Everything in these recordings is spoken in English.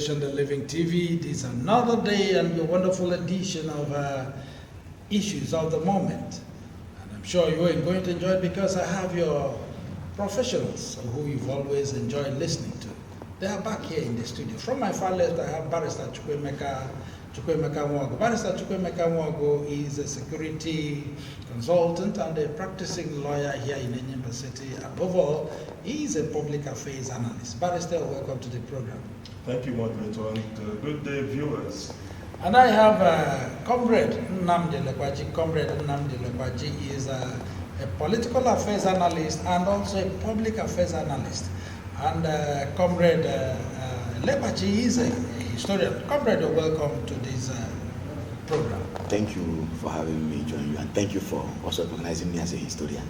Revelation the Living TV. It is another day and a wonderful edition of Issues of the Moment. And I'm sure you are going to enjoy it because I have your professionals who you've always enjoyed listening to. They are back here in the studio. From my far left, I have Barrister Chukwuemeka Nwogo. Barrister Chukwuemeka Nwogo is a security consultant and a practicing lawyer here in Enyimba City. Above all, he is a public affairs analyst. Barrister, welcome to the program. Thank you, moderator, and good day, viewers. And I have Comrade Nnamdi Lekwaji. Comrade Nnamdi Lekwaji is a political affairs analyst and also a public affairs analyst. And Comrade Lekwaji is a historian. Comrade, welcome to this program. Thank you for having me join you, and thank you for also recognizing me as a historian.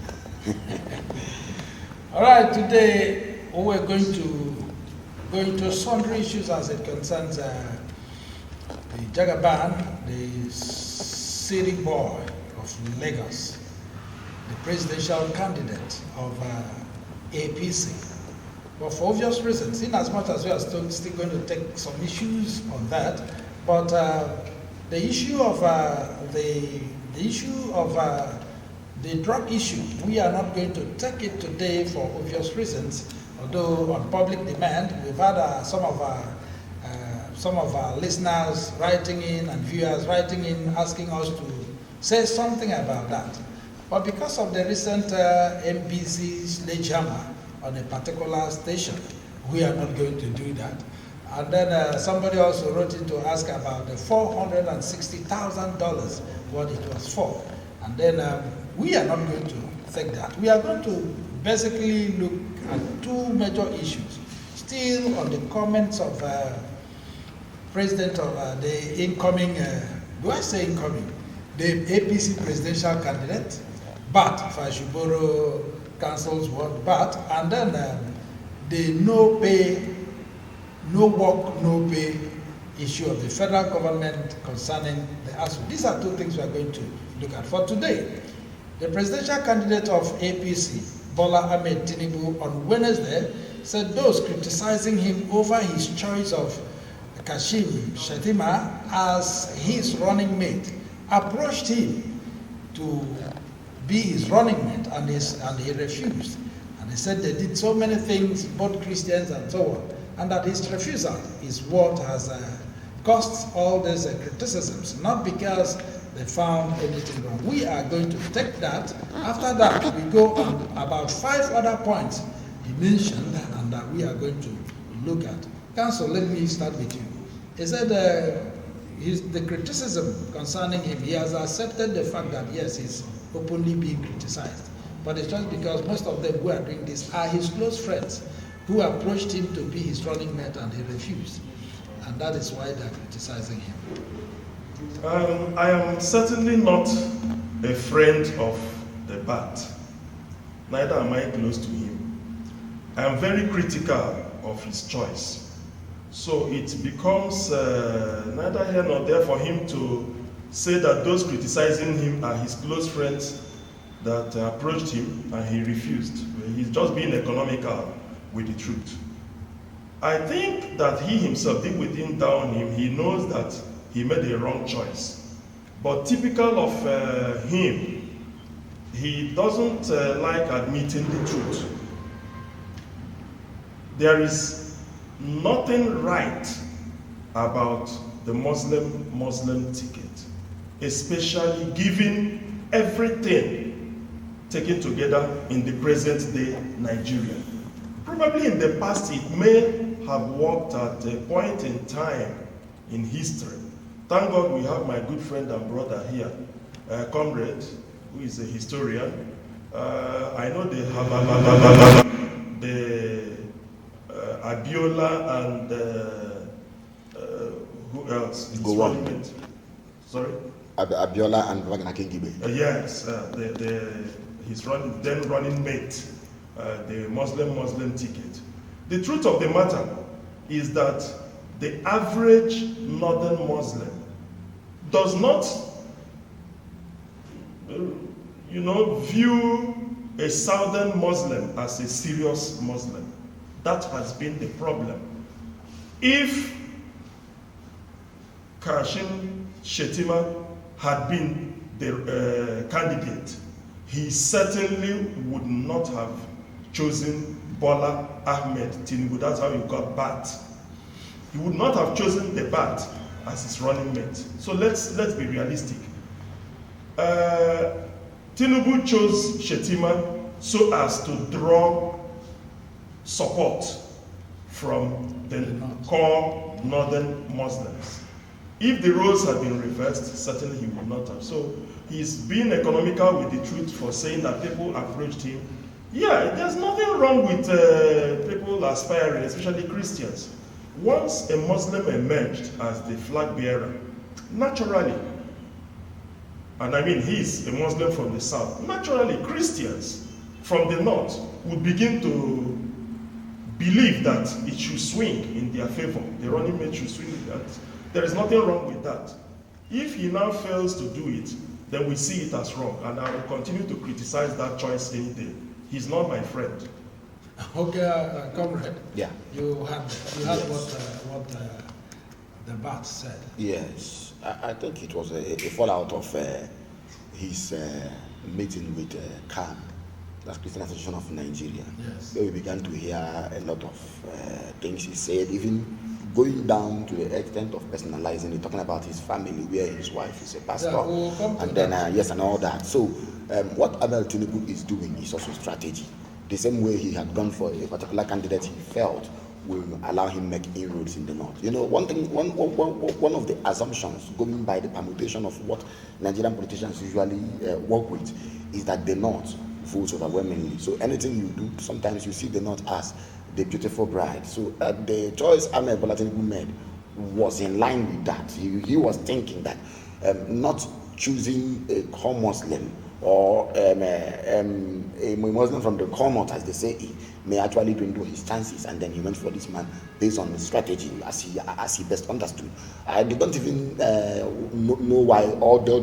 All right, today we're going to go into sundry issues as it concerns the Jagaban, the city boy of Lagos, the presidential candidate of APC. But for obvious reasons, in as much as we are still going to take some issues on that, but the issue of the drug issue, we are not going to take it today for obvious reasons. Although on public demand, we've had some of our listeners writing in and viewers writing in asking us to say something about that. But because of the recent MBC sledgehammer on a particular station, we are not going to do that. And then somebody also wrote in to ask about the $460,000, what it was for. And then we are not going to take that. We are going to basically look at two major issues. Still on the comments of President of the incoming, do I say incoming? The APC presidential candidate, but if I should borrow council's word, but, and then the no pay, no work, no pay issue of the federal government concerning the ASU. These are two things we are going to look at. For today, the presidential candidate of APC, Bola Ahmed Tinibu, on Wednesday said those criticizing him over his choice of Kashim Shettima as his running mate approached him to be his running mate, and he refused. And he said they did so many things, both Christians and so on, and that his refusal is what has caused all these criticisms, not because they found anything wrong. We are going to take that. After that, we go on about 5 other points he mentioned and that we are going to look at. Council, let me start with you. He said the criticism concerning him, he has accepted the fact that yes, he's openly being criticized. But it's just because most of them who are doing this are his close friends who approached him to be his running mate and he refused. And that is why they're criticizing him. I am certainly not a friend of the bat. Neither am I close to him. I am very critical of his choice. So it becomes neither here nor there for him to say that those criticizing him are his close friends that approached him and he refused. He's just being economical with the truth. I think that he himself, deep within down him, he knows that he made a wrong choice. But typical of him, he doesn't like admitting the truth. There is nothing right about the Muslim ticket, especially given everything taken together in the present day Nigeria. Probably in the past it may have worked at a point in time in history. Thank God we have my good friend and brother here, Comrade, who is a historian. I know they have the Abiola and who else? Go on. Sorry? Abiola and Wagner Kingibe. Yes, his then running mate, the Muslim ticket. The truth of the matter is that the average northern Muslim does not, view a southern Muslim as a serious Muslim. That has been the problem. If Kashim Shettima had been the candidate, he certainly would not have chosen Bola Ahmed Tinibu. That's how he got Bat. He would not have chosen the Bat as his running mate. So let's be realistic. Tinibu chose Shettima so as to draw support from the core northern Muslims. If the roles had been reversed, certainly he would not have. So he's being economical with the truth for saying that people approached him. Yeah, there's nothing wrong with people aspiring, especially Christians. Once a Muslim emerged as the flag bearer, naturally, and I mean he's a Muslim from the south, naturally Christians from the north would begin to believe that it should swing in their favor. The running mate should swing in that. There is nothing wrong with that. If he now fails to do it, then we see it as wrong, and I will continue to criticize that choice any day. He's not my friend. Okay, comrade. Yeah. You had Yes. what the bat said. Yes, I think it was a fallout of his meeting with CAN, that's Christian Association of Nigeria. Yes. Where we began to hear a lot of things he said, even going down to the extent of personalizing it, talking about his family, where his wife is a pastor, Yeah, we'll come to and that. then yes, and all that. So what Abel Tinubu is doing is also strategy. The same way he had gone for a particular candidate he felt will allow him make inroads in the north. You know, one of the assumptions going by the permutation of what Nigerian politicians usually work with is that the north votes overwhelmingly. So anything you do, sometimes you see the north as the beautiful bride. So the choice Ahmed Bola Tinubu made was in line with that. He was thinking that not choosing a core Muslim or a Muslim from the core north, as they say, may actually dwindle his chances, and then he went for this man based on his strategy as he best understood. I don't even know why all the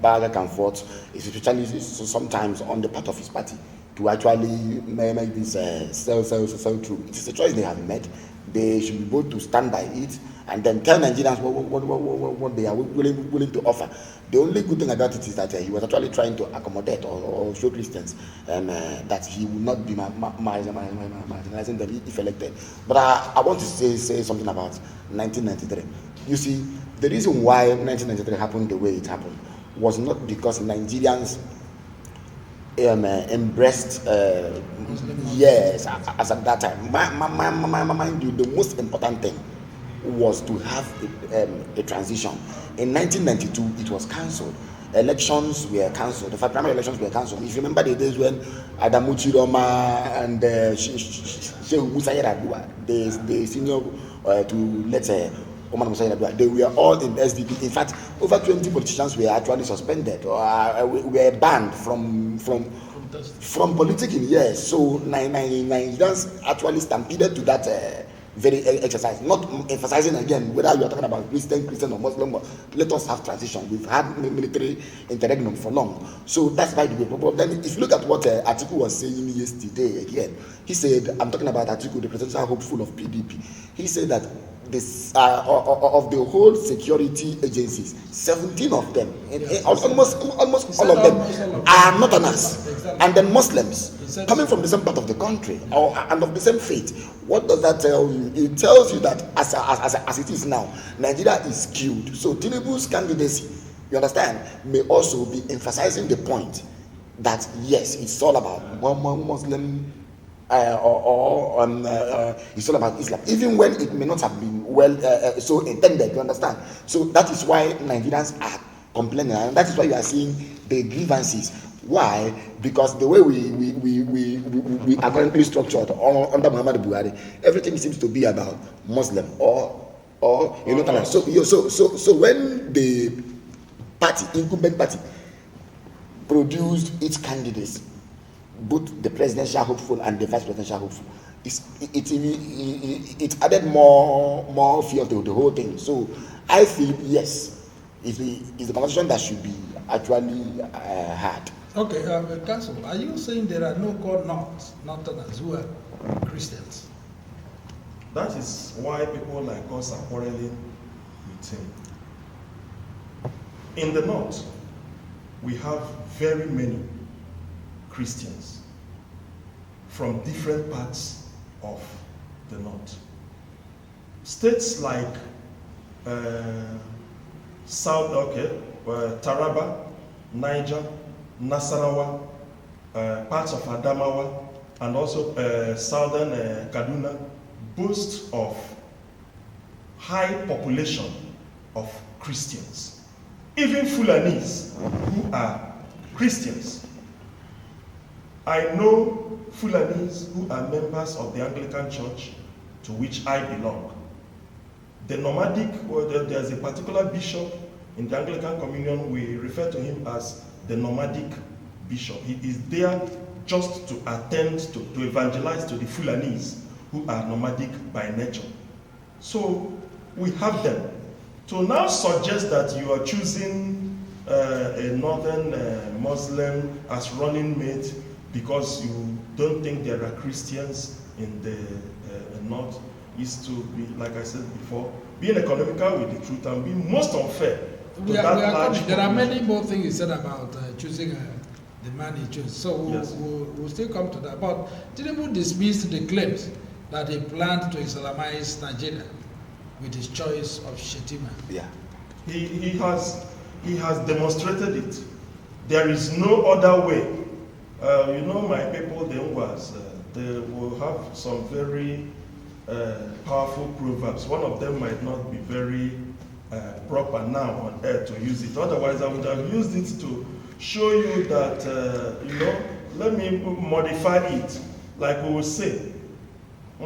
back and forth, especially sometimes on the part of his party, to actually make this sell through. It is a choice they have made. They should be both to stand by it and then tell Nigerians what they are willing to offer. The only good thing about it is that he was actually trying to accommodate or show Christians that he would not be marginalizing them if elected. But I want to say something about 1993. You see, the reason why 1993 happened the way it happened was not because Nigerians embraced yes as at that time. Mind you, the most important thing was to have a transition. In 1992 it was cancelled. Elections were cancelled. The primary elections were cancelled. If you remember the days when Adamu Chiroma and Sheikh Musa Yar'Adua, the senior to let's say Omar Musa Yar'Adua, they were all in SDP. In fact, over 20 politicians were actually suspended or were banned from politicking. Yes, so Nigerians actually stampeded to that very exercise, not emphasizing again whether you are talking about Christian or Muslim. Let us have transition. We've had military interregnum for long, so that's by the way. But then if you look at what Atiku was saying yesterday again, he said, I'm talking about Atiku, the presidential hopeful of PDP. He said that this of the whole security agencies, 17 of them, almost all of them are Northerners, and then Muslims coming from the same part of the country and of the same faith. What does that tell you? It tells you that as it is now, Nigeria is skewed. So Tinibu's candidacy, you understand, may also be emphasizing the point that yes, it's all about one Muslim. It's all about Islam, even when it may not have been well so intended. You understand? So that is why Nigerians are complaining, and that is why you are seeing the grievances. Why? Because the way we are currently structured under Muhammad Buhari, everything seems to be about Muslim or you know. So when the incumbent party produced its candidates, both the presidential hopeful and the vice presidential hopeful, it added more fuel to the whole thing. So I feel yes, it's the conversation that should be actually had. Okay, Council, are you saying there are no core Northerners who are Christians? That is why people like us are quarreling with him. In the north, we have very many Christians from different parts of the north. States like Taraba, Niger, Nasarawa, parts of Adamawa, and also southern Kaduna boast of high population of Christians. Even Fulanis, who are Christians. I know Fulanis who are members of the Anglican Church to which I belong. The nomadic, there's a particular bishop in the Anglican Communion, we refer to him as the nomadic bishop. He is there just to attend to evangelize to the Fulanis who are nomadic by nature. So we have them. To now suggest that you are choosing a northern Muslim as running mate because you don't think there are Christians in the north is to be, like I said before, being economical with the truth and being most unfair. There are many more things you said about choosing the man he chose. So we'll still come to that. But Tinibu dismissed the claims that he planned to Islamize Nigeria with his choice of Shetima. Yeah, he has demonstrated it. There is no other way. My people, the Ngwas, they will have some very powerful proverbs. One of them might not be very proper now on air to use it. Otherwise, I would have used it to show you that, let me modify it. Like we will say, the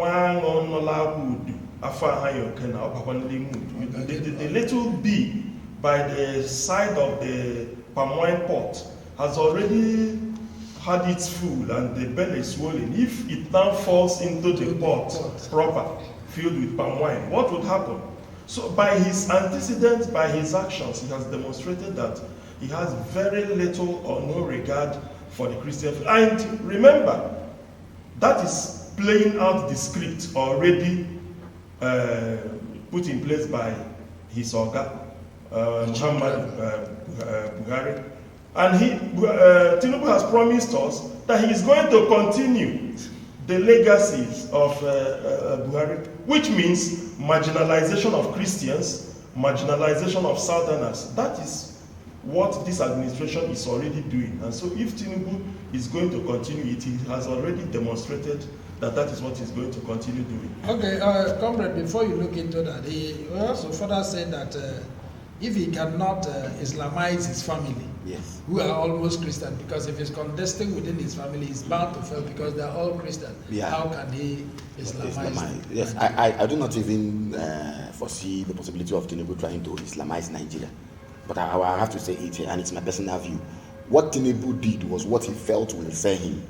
little bee by the side of the palm wine pot has already had its food and the belly is swollen. If it now falls into the pot proper, filled with palm wine, what would happen? So by his antecedents, by his actions, he has demonstrated that he has very little or no regard for the Christian faith. And remember, that is playing out the script already put in place by his Oga, Muhammad Buhari. And Tinubu has promised us that he is going to continue the legacies of Buhari, which means marginalization of Christians, marginalization of Southerners. That is what this administration is already doing. And so if Tinubu is going to continue it, he has already demonstrated that is what he's going to continue doing. Okay, comrade, before you look into that, he also further said that if he cannot Islamize his family, yes, who are almost Christian, because if he's contesting within his family, he's bound to fail because they're all Christian. Yeah. How can he Islamize? Yes, I do not even foresee the possibility of Tinubu trying to Islamize Nigeria. But I have to say it, and it's my personal view. What Tinubu did was what he felt will sell him.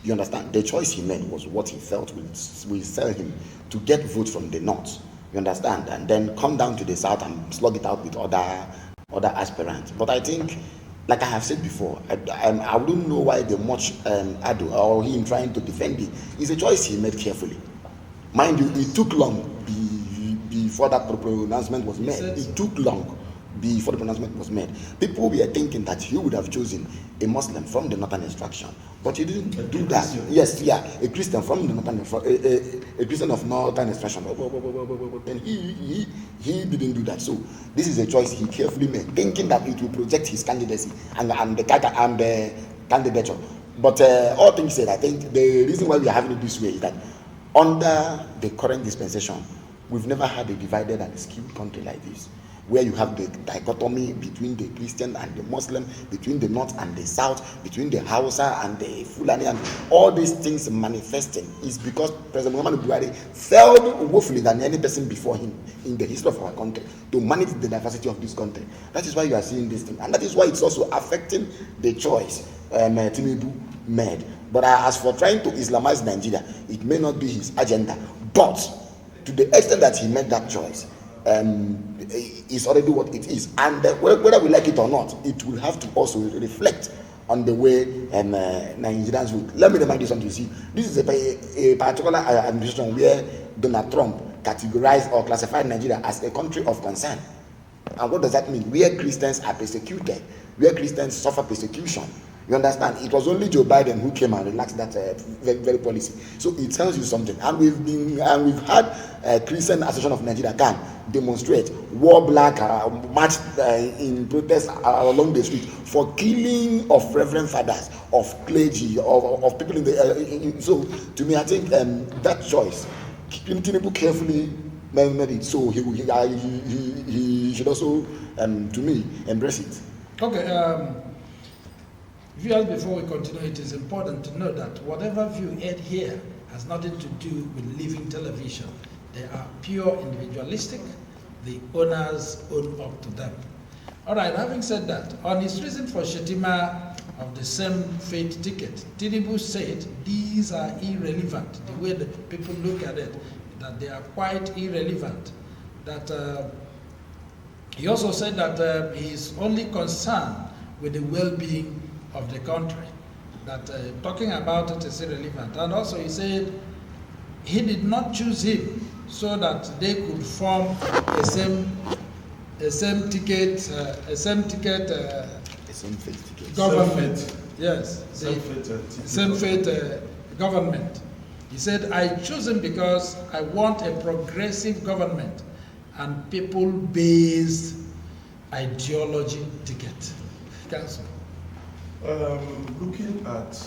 You understand? The choice he made was what he felt will sell him to get votes from the north. You understand? And then come down to the south and slug it out with other aspirants. But I think, like I have said before, I wouldn't know why they much ado or him trying to defend it. It's a choice he made carefully. Mind you, it took long before that pronouncement was made. It took long before the pronouncement was made. People were thinking that he would have chosen a Muslim from the northern extraction, but he didn't do that. Yes, a Christian from the northern, a Christian of northern extraction. And he didn't do that. So this is a choice he carefully made, thinking that it will project his candidacy and the candidature. But all things said, I think the reason why we are having it this way is that under the current dispensation, we've never had a divided and skewed country like this, where you have the dichotomy between the Christian and the Muslim, between the north and the south, between the Hausa and the Fulani, and all these things manifesting is because President Muhammad Buhari failed woefully than any person before him in the history of our country to manage the diversity of this country. That is why you are seeing this thing, and that is why it's also affecting the choice Tinubu made. But as for trying to Islamize Nigeria, it may not be his agenda, but to the extent that he made that choice, is already what it is, and whether we like it or not, it will have to also reflect on the way Nigerians will. Let me remind you something. You see, this is a particular administration where Donald Trump categorized or classified Nigeria as a country of concern. And what does that mean? Where Christians are persecuted, where Christians suffer persecution. You understand? It was only Joe Biden who came and relaxed that very policy. So it tells you something. And we've had Christian Association of Nigeria can demonstrate, wore black, march in protest along the street for killing of reverend fathers, of clergy, of people in the. So to me, I think that choice, Tinibu carefully made it. So he should also, to me, embrace it. Okay. Viewers, before we continue, it is important to note that whatever view aired here has nothing to do with living television. They are pure individualistic. The owners own up to them. All right, having said that, on his reason for Shetima of the same faith ticket, Tinibu'S said these are irrelevant. The way that people look at it, that they are quite irrelevant. That he also said that he is only concerned with the well-being of the country, that talking about it is irrelevant. And also he said he did not choose him so that they could form a same ticket government. Yes, same faith government. He said, I choose him because I want a progressive government and people-based ideology ticket. Council. Looking at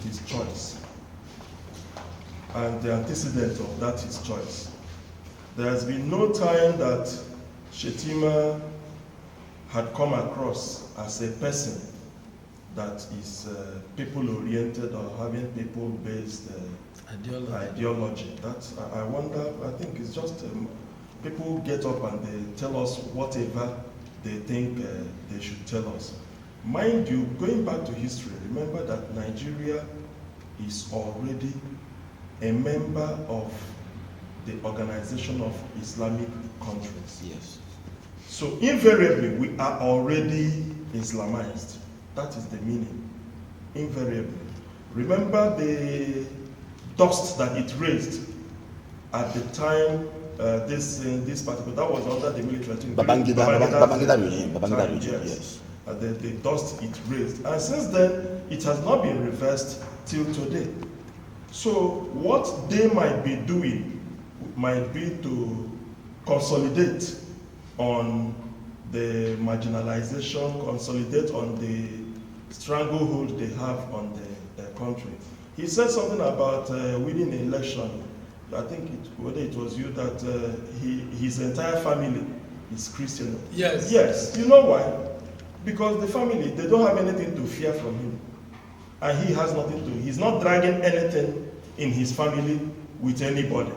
his choice and the antecedent of that his choice, there has been no time that Shetima had come across as a person that is people-oriented or having people-based ideology. That I wonder, I think it's just people get up and they tell us whatever they think they should tell us. Mind you, going back to history, remember that Nigeria is already a member of the Organization of Islamic Countries. Yes. So invariably, we are already Islamized. That is the meaning. Invariably. Remember the dust that it raised at the time this particular, that was under the military. Babangida regime, yes. The dust it raised. And since then, it has not been reversed till today. So what they might be doing might be to consolidate on the marginalization, consolidate on the stranglehold they have on the country. He said something about winning an election. I think whether it was you that his entire family is Christian. Yes. Yes. You know why? Because the family, they don't have anything to fear from him. And he has nothing to, he's not dragging anything in his family with anybody.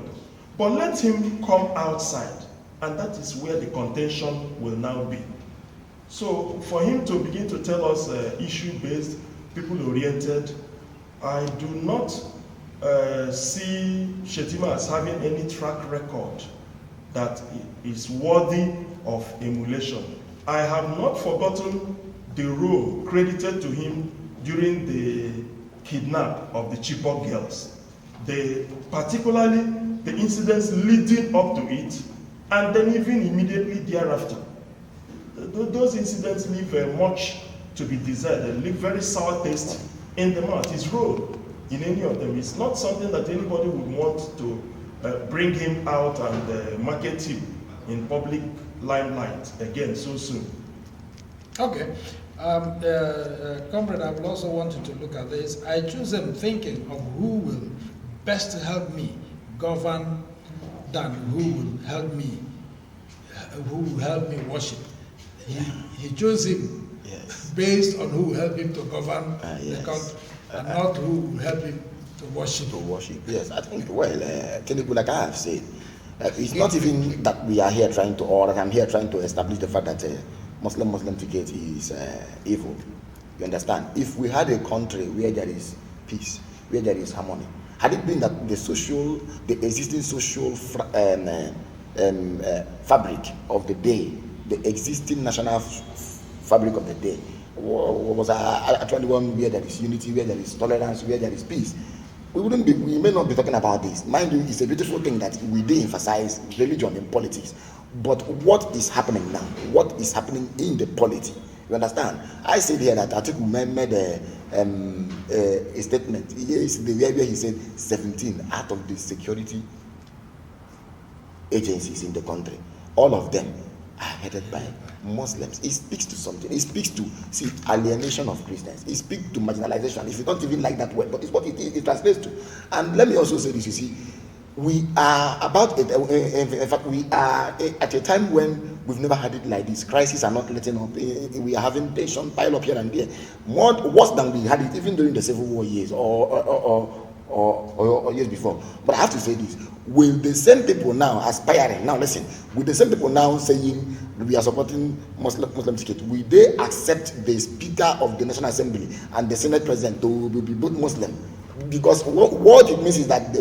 But let him come outside, and that is where the contention will now be. So for him to begin to tell us issue-based, people-oriented, I do not see Shetima as having any track record that is worthy of emulation. I have not forgotten the role credited to him during the kidnap of the Chibok girls. Particularly the incidents leading up to it, and then even immediately thereafter. Those incidents leave much to be desired. They leave very sour taste in the mouth. His role in any of them is not something that anybody would want to bring him out and market him in public limelight again so soon. Okay. Comrade, I would also want you to look at this. I choose him thinking of who will best help me govern than who will help me worship. He chose him based on who will help him to govern the country, and not who will help him to worship. Yes, I think, Tinibu, like I have said, it's not even that we are here trying to, or that I'm here trying to establish the fact that Muslim ticket is evil. You understand? If we had a country where there is peace, where there is harmony, had it been that the existing social fabric of the day, the existing national fabric of the day, was actually one where there is unity, where there is tolerance, where there is peace, we may not be talking about this. Mind you, it's a beautiful thing that we do emphasize religion in politics. But what is happening now? What is happening in the polity? You understand? I said here that Atiku made a statement. Here is the where he said 17 out of the security agencies in the country, all of them are headed by Muslims. It speaks to something. It speaks to alienation of Christians. It speaks to marginalization. If you don't even like that word, but it's what it translates to. And let me also say this. You see, we are about it. In fact, we are at a time when we've never had it like this. Crises are not letting up. We are having tension pile up here and there, more worse than we had it even during the Civil War years or years before. But I have to say this: will the same people now aspiring, now listen, will the same people now saying we are supporting Muslim ticket, will they accept the Speaker of the National Assembly and the Senate President to be both Muslim? Because what it means is that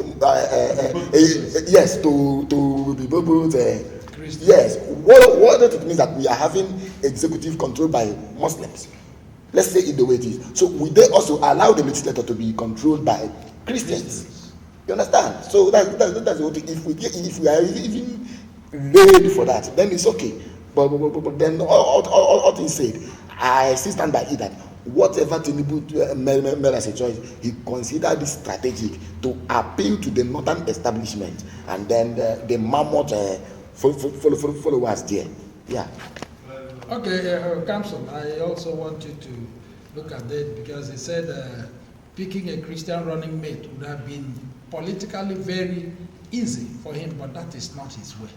yes, to be both yes. What does it mean that we are having executive control by Muslims? Let's say it the way it is. So will they also allow the legislature to be controlled by Christians? You understand? So that's the whole thing. If we are even laid for that, then it's okay. But then all things said, I still stand by it that whatever Tinibu made as a choice, he considered it strategic to appeal to the northern establishment, and then the mammoth followers there. Yeah. Okay, Council, I also want you to look at that, because he said picking a Christian running mate would have been politically very easy for him, but that is not his way.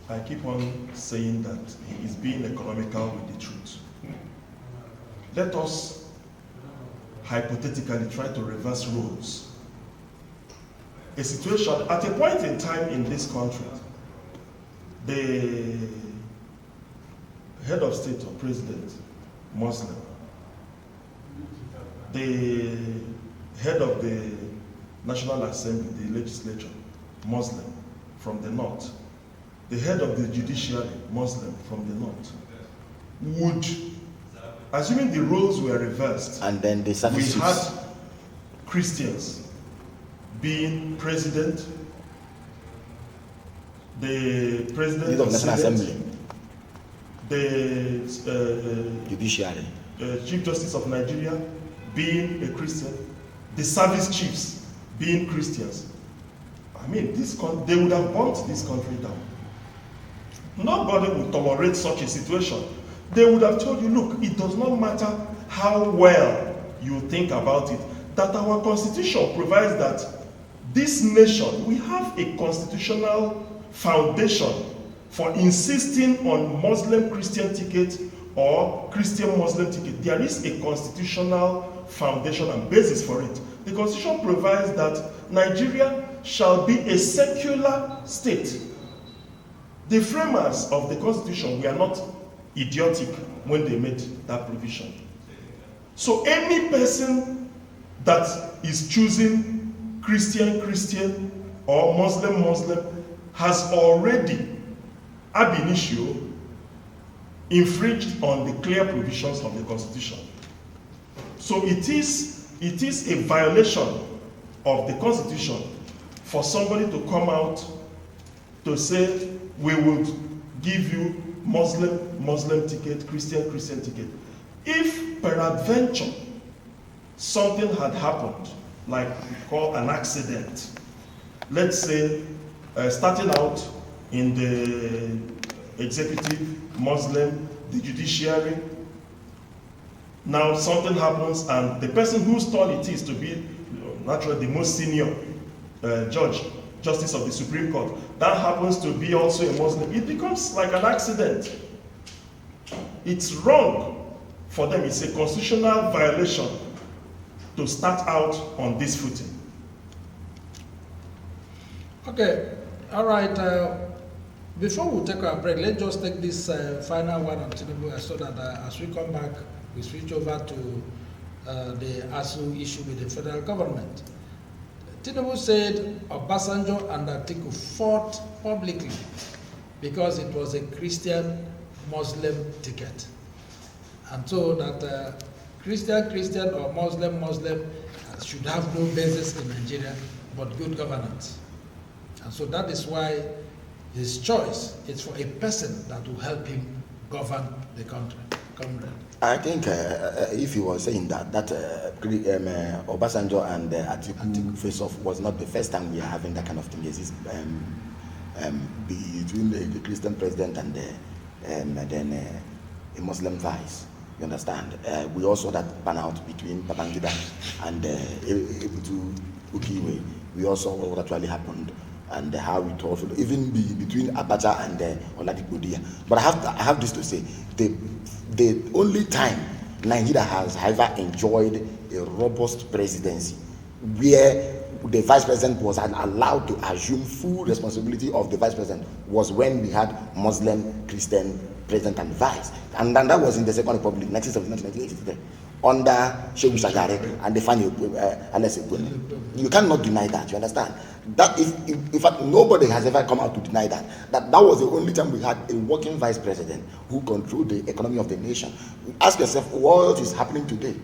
I keep on saying that he is being economical with the truth. Let us hypothetically try to reverse roles. A situation, at a point in time in this country, the head of state or president, Muslim, the head of the National Assembly, the legislature, Muslim, from the north, the head of the judiciary, Muslim, from the north, would, assuming the roles were reversed, and then the services, we had Christians being president, the president of the National Senate, Assembly, the judiciary, Chief Justice of Nigeria being a Christian, the service chiefs being Christians. I mean, they would have burnt this country down. Nobody would tolerate such a situation. They would have told you, look, it does not matter how well you think about it, that our constitution provides that this nation, we have a constitutional foundation for insisting on Muslim-Christian ticket or Christian-Muslim ticket. There is a constitutional foundation and basis for it. The constitution provides that Nigeria shall be a secular state. The framers of the constitution were not idiotic when they made that provision. So any person that is choosing Christian or Muslim has already ab initio infringed on the clear provisions of the constitution. So it is a violation of the constitution for somebody to come out to say, we would give you Muslim ticket, Christian ticket. If peradventure something had happened, like we call an accident, let's say starting out in the executive, Muslim, the judiciary, now something happens and the person whose turn it is to be naturally the most senior justice of the Supreme Court, that happens to be also a Muslim, it becomes like an accident. It's wrong for them. It's a constitutional violation to start out on this footing. Okay, all right. Before we take our break, let's just take this final one on Tinibu, so that as we come back, we switch over to the ASU issue with the federal government. Tinibu said Obasanjo and Atiku fought publicly because it was a Christian-Muslim ticket. And so that Christian or Muslim should have no basis in Nigeria, but good governance. And so that is why his choice is for a person that will help him govern the country. Comrade. I think if you were saying that Obasanjo and Atiku face-off was not the first time we are having that kind of thing. Yes, between the Christian president and then a Muslim vice. You understand? We also had that burnout between Babangida and Ebutu Ukiwe. We also what actually happened and how it also even between Abacha and Oladipo Dia. But I have this to say: the only time Nigeria has ever enjoyed a robust presidency where the vice president was allowed to assume full responsibility of the vice president was when we had Muslim Christian president and vice, and then that was in the Second Republic, 1979-1983, under Shehu Shagari and the Fanny Alese. You cannot deny that. You understand? That in fact nobody has ever come out to deny that was the only time we had a working vice president who controlled the economy of the nation. Ask yourself what is happening today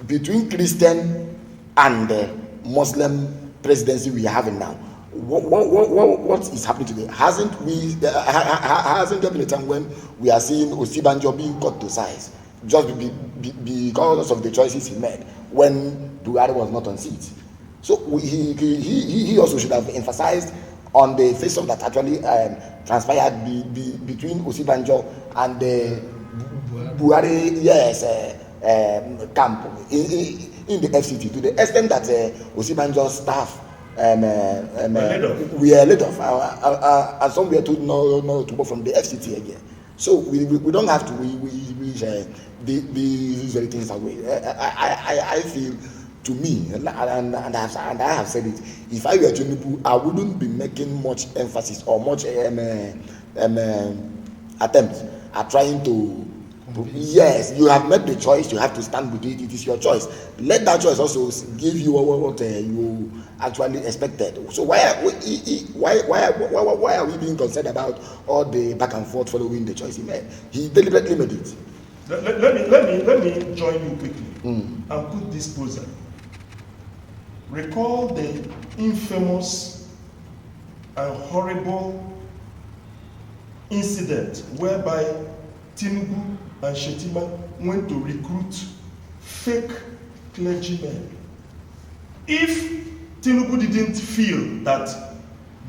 between Christian and the Muslim presidency we are having now. What is happening today? Hasn't there been a time when we are seeing Osibanjo being cut to size just because of the choices he made when Buhari was not on seat? So he also should have emphasized on the face of that actually transpired between Osibanjo and the Buhari camp in the FCT, to the extent that Osibanjo's staff we are laid off, and some were told no to go from the FCT again. So we don't have to these very things away. I feel, to me, and I have said it, if I were Tinibu, I wouldn't be making much emphasis or much attempts at trying to. Yes, you have made the choice. You have to stand with it. It is your choice. Let that choice also give you what you actually expected. So why are we being concerned about all the back and forth following the choice he made? He deliberately made it. Let me join you quickly and put this closer. Recall the infamous and horrible incident whereby Tinibu and Shetima went to recruit fake clergymen. If Tinibu didn't feel that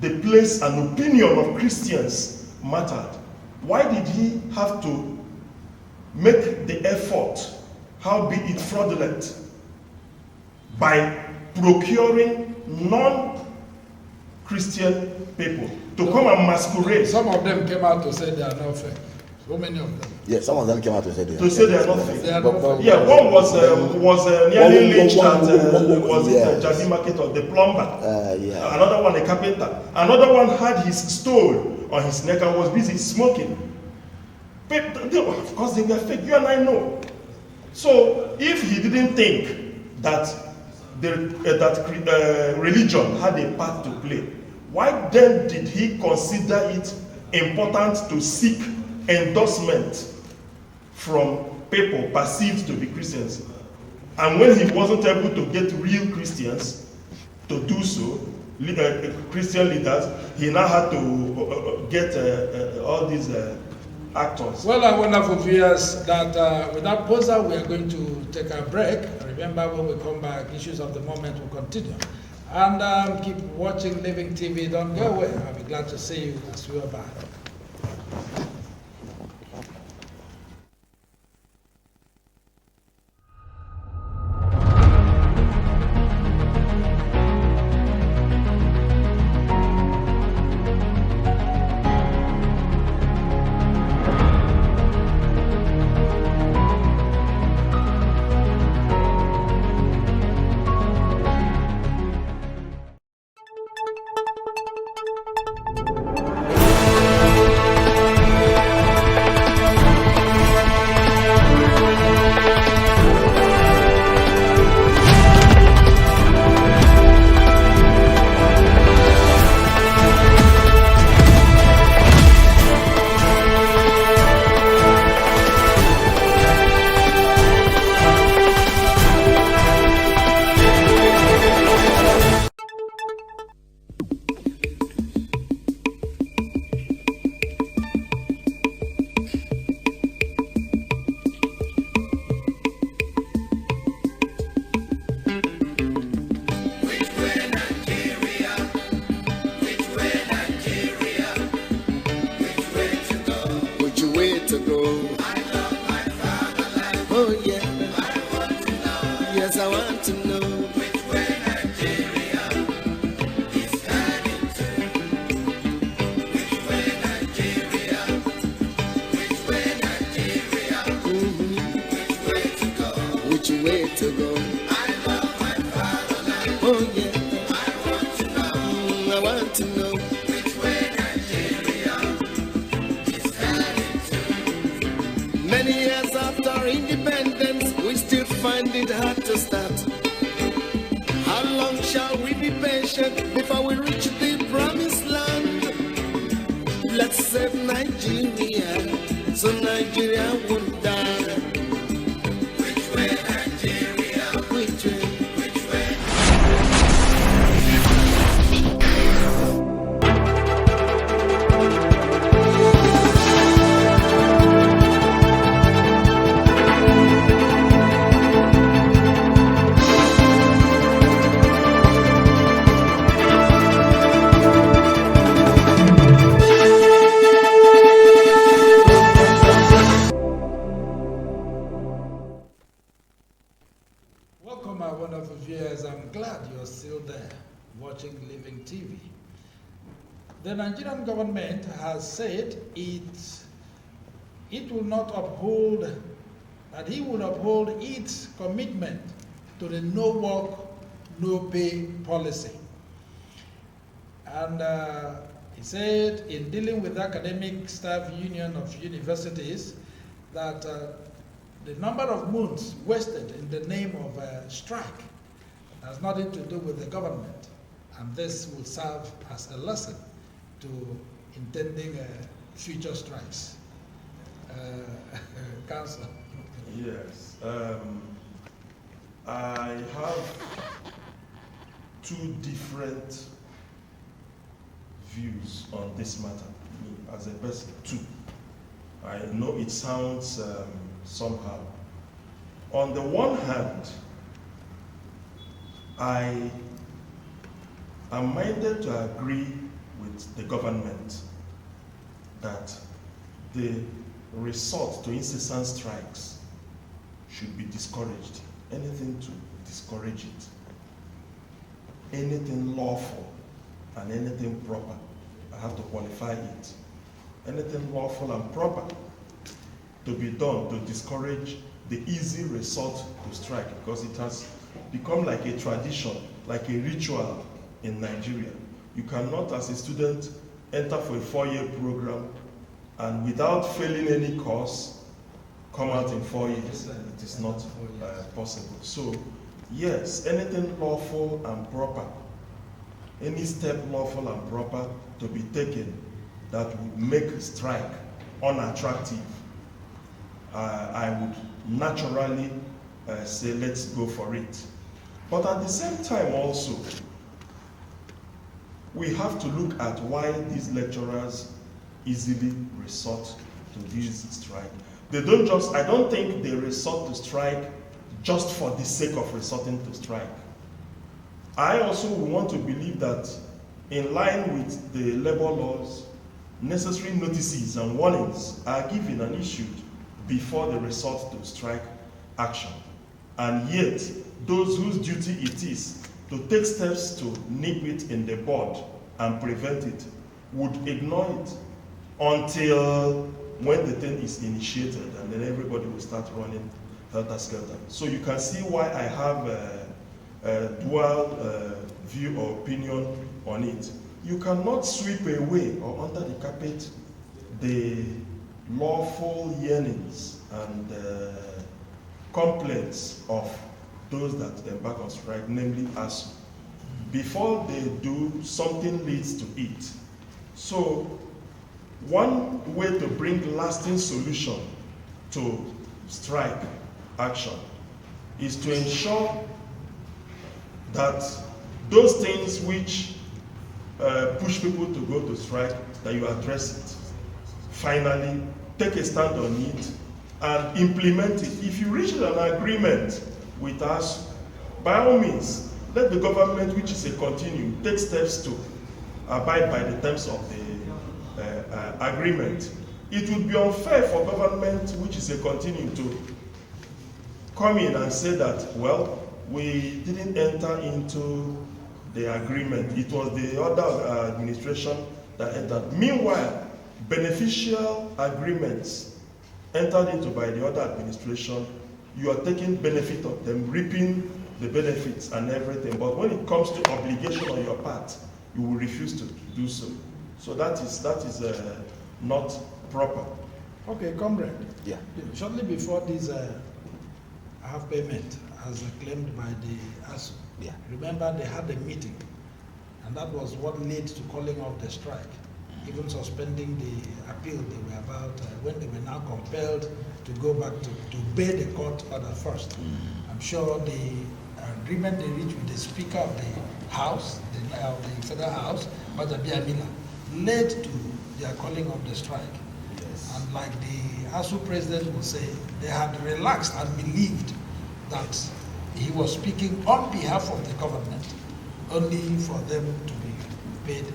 the place and opinion of Christians mattered, why did he have to make the effort, howbeit it fraudulent, by procuring non-Christian people to come and masquerade? Some of them came out to say they are not fake. So many of them. Yeah, some of them came out to say they are not fake. They are not fake. Yeah, one was nearly lynched at Jadi Market, or the plumber. Another one a carpenter. Another one had his stole on his neck and was busy smoking. But of course they were fake. You and I know. So if he didn't think that religion had a part to play, why then did he consider it important to seek endorsement from people perceived to be Christians? And when he wasn't able to get real Christians to do so, Christian leaders, he now had to get all these actors. Well, our wonderful viewers, that with that poster, we are going to take a break. Remember, when we come back, issues of the moment will continue. And keep watching Living TV. Don't go away. I'll be glad to see you as we are back. go. I love my fatherland. Oh yeah. I want to know. Yes, I want to know which way Nigeria is heading to. Which way Nigeria? Which way Nigeria? Which way to go? Which way to go? I love my fatherland. Oh yeah. I want to know. I want to know which way Nigeria is heading to. Many years after independence, we still find it hard to start. How long shall we be patient before we reach the promised land? Let's save Nigeria, so Nigeria won't die. Which way Nigeria? Which way? Which way? Welcome, my wonderful viewers. I'm glad you're still there watching Living TV. The Nigerian government has said it will not uphold, that he will uphold its commitment to the no work, no pay policy. And he said in dealing with the Academic Staff Union of Universities that the number of months wasted in the name of strike has nothing to do with the government, and this will serve as a lesson to intending future strikes. Councillor. Yes. I have two different views on this matter. Me, as a person, two. I know it sounds somehow. On the one hand, I am minded to agree with the government that the resort to incessant strikes should be discouraged. Anything to discourage it. Anything lawful and anything proper. I have to qualify it. Anything lawful and proper to be done to discourage the easy resort to strike, because it has become like a tradition, like a ritual in Nigeria. You cannot, as a student, enter for a 4-year program and without failing any course, come out in 4 years. It is not possible. So, yes, anything lawful and proper, any step lawful and proper to be taken that would make strike unattractive, I would naturally say let's go for it. But at the same time also, we have to look at why these lecturers easily resort to this strike. They don't just, I don't think they resort to strike just for the sake of resorting to strike. I also want to believe that in line with the labor laws, necessary notices and warnings are given and issued before the resort to strike action. And yet, those whose duty it is to take steps to nip it in the bud and prevent it would ignore it until when the thing is initiated, and then everybody will start running helter-skelter. So you can see why I have a dual view or opinion on it. You cannot sweep away or under the carpet the lawful yearnings and complaints of those that embark on strike, namely ASU. Before they do, something leads to it. So one way to bring lasting solution to strike action is to ensure that those things which push people to go to strike, that you address it. Finally, take a stand on it and implement it. If you reach an agreement with us, by all means, let the government, which is a continuum, take steps to abide by the terms of the agreement. it would be unfair for government, which is a continuing, to come in and say that, well, we didn't enter into the agreement. It was the other administration that entered. Meanwhile, beneficial agreements entered into by the other administration, you are taking benefit of them, reaping the benefits and everything. But when it comes to obligation on your part, you will refuse to do so. So that is not proper. Okay, comrade. Yeah. Shortly before this half payment, as claimed by the ASU, Yeah. remember they had a meeting, and that was what led to calling off the strike, even suspending the appeal they were about, when they were now compelled to go back to obey the court order first. I'm sure the agreement they reached with the Speaker of the House, the Federal House, Bajabiya Mila, led to their calling off the strike. Yes. And like the ASU president would say, they had relaxed and believed that he was speaking on behalf of the government, only for them to be paid,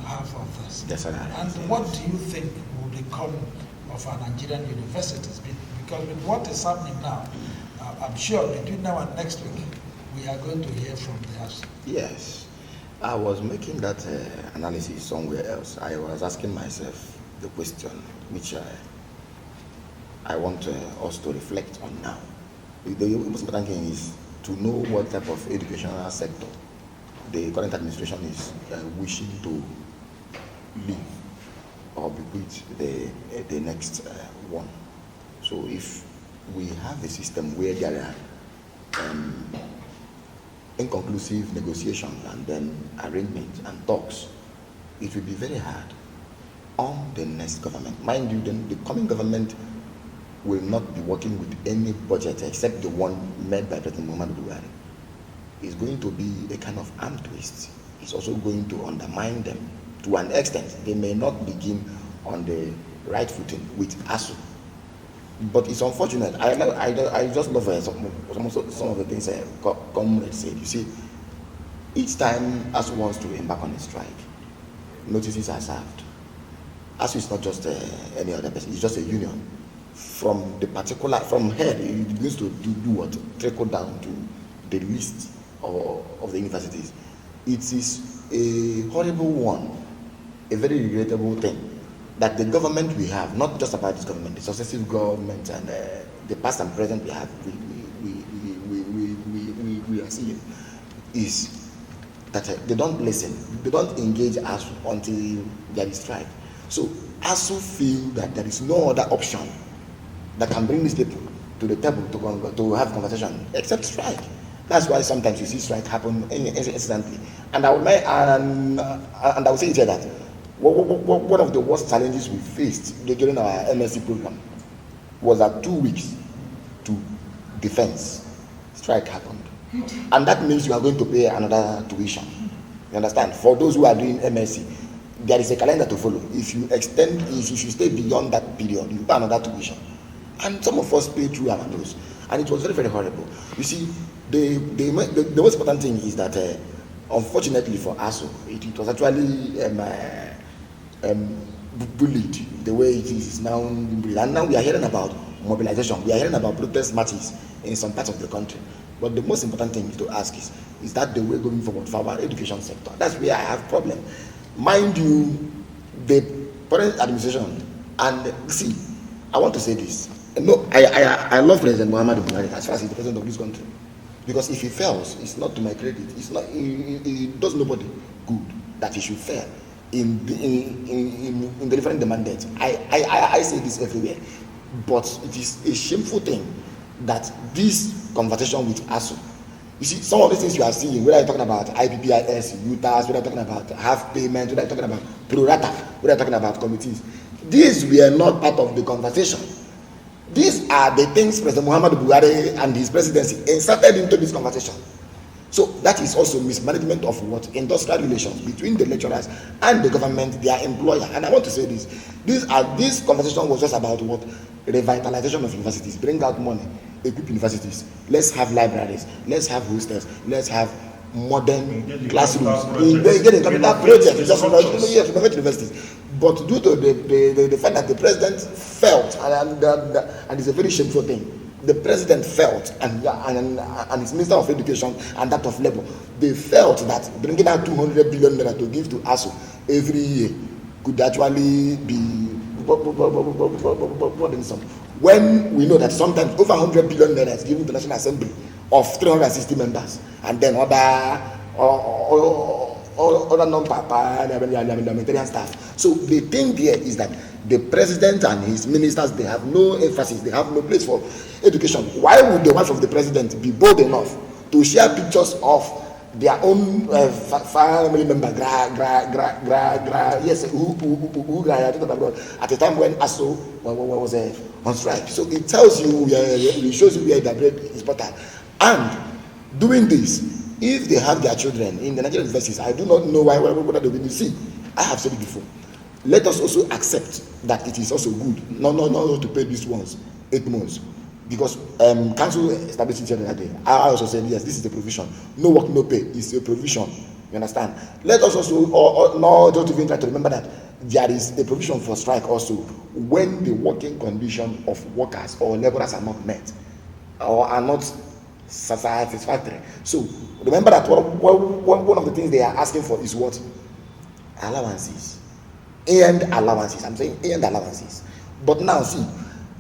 half of this. Yes, sir. And what do you think will become of our Nigerian universities? Because with what is happening now, I'm sure between now and next week, we are going to hear from the ASU. Yes. I was making that analysis somewhere else. I was asking myself the question which I want us to reflect on now. The most important thing is to know what type of educational sector the current administration is wishing to leave or bequeath the next one. So if we have a system where there are inconclusive negotiations and then arrangements and talks, it will be very hard on the next government. Mind you, then the coming government will not be working with any budget except the one made by President Muhammadu Buhari. It's going to be a kind of arm twist. It's also going to undermine them to an extent. They may not begin on the right footing with ASU. But it's unfortunate. I just love some of the things comrades said. You see, each time ASU wants to embark on a strike, notices are served. ASU is not just any other person. It's just a union. From head, it begins to do what? Trickle down to the list of the universities. It is a horrible one, a very regrettable thing that the government we have, not just about this government, the successive government and the past and present we have, we are seeing, is that they don't listen, they don't engage us until there is strike. So ASU feel that there is no other option that can bring these people to the table to have conversation except strike. That's why sometimes you see strike happen instantly. And I would say here that one of the worst challenges we faced during our MSc program was that 2 weeks to defense strike happened. And that means you are going to pay another tuition. You understand? For those who are doing MSc, there is a calendar to follow. If you stay beyond that period, you pay another tuition. And some of us paid through our nose. And it was very, very horrible. You see, the most important thing is that, unfortunately for ASU, it was actually bullied the way it is now. And now we are hearing about mobilization. We are hearing about protest marches in some parts of the country. But the most important thing to ask is that the way going forward for our education sector? That's where I have problem. Mind you, the current administration, and see, I want to say this. No, I love President Muhammadu Buhari as far as he's the president of this country. Because if he fails, it's not to my credit. It's not. It does nobody good that he should fail in delivering the mandate. I say this everywhere, but it is a shameful thing that this conversation with ASU. You see, some of the things you are seeing, whether you're talking about IPPIS, UTAS, whether you're talking about half payment, whether you're talking about pro rata, whether you're talking about committees, these were not part of the conversation. These are the things President Muhammadu Buhari and his presidency inserted into this conversation. So that is also mismanagement of what? Industrial relations between the lecturers and the government, their employer. And I want to say this conversation was just about what? Revitalization of universities, bring out money, equip universities. Let's have libraries, let's have hostels, let's have modern classrooms. Get a capital project, just renovate universities. But due to the fact that the president felt, and it's a very shameful thing, the president felt, and his minister of education and that of labor, they felt that bringing out 200 billion naira to give to ASU every year could actually be burdensome. When we know that sometimes over 100 billion naira is given to National Assembly of 360 members, and then other non-parliamentarian staff. So the thing there is that the president and his ministers, they have no emphasis, they have no place for education. Why would the wife of the president be bold enough to share pictures of their own family member, who at a time when ASO was on strike? So it tells you, it shows you where the bread is butter. And doing this, if they have their children in the Nigerian universities, I do not know why they will see. I have said it before. Let us also accept that it is also good not to pay these ones 8 months, because council established it the other day. I also said yes, this is the provision. No work, no pay is a provision. You understand? Let us also don't even try to remember that there is a provision for strike also when the working condition of workers or laborers are not met or are not satisfactory. So remember that one of the things they are asking for is what? Allowances. And allowances. I'm saying and allowances. But now see,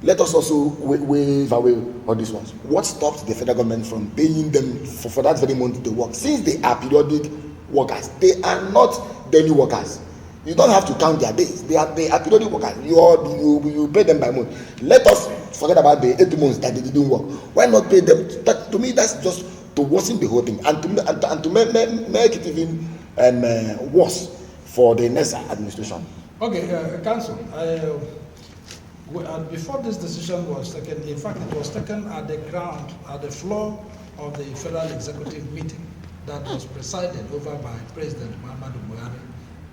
let us also waive away all these ones. What stops the federal government from paying them for that very month to work? Since they are periodic workers, they are not daily workers. You don't have to count their days. They are periodic workers. You pay them by month. Let us forget about the 8 months that they didn't work. Why not pay them? To me, that's just to worsen the whole thing and to make it even worse for the next administration. Okay, Council. Before this decision was taken, in fact, it was taken at the floor of the Federal Executive meeting that was presided over by President Muhammadu Buhari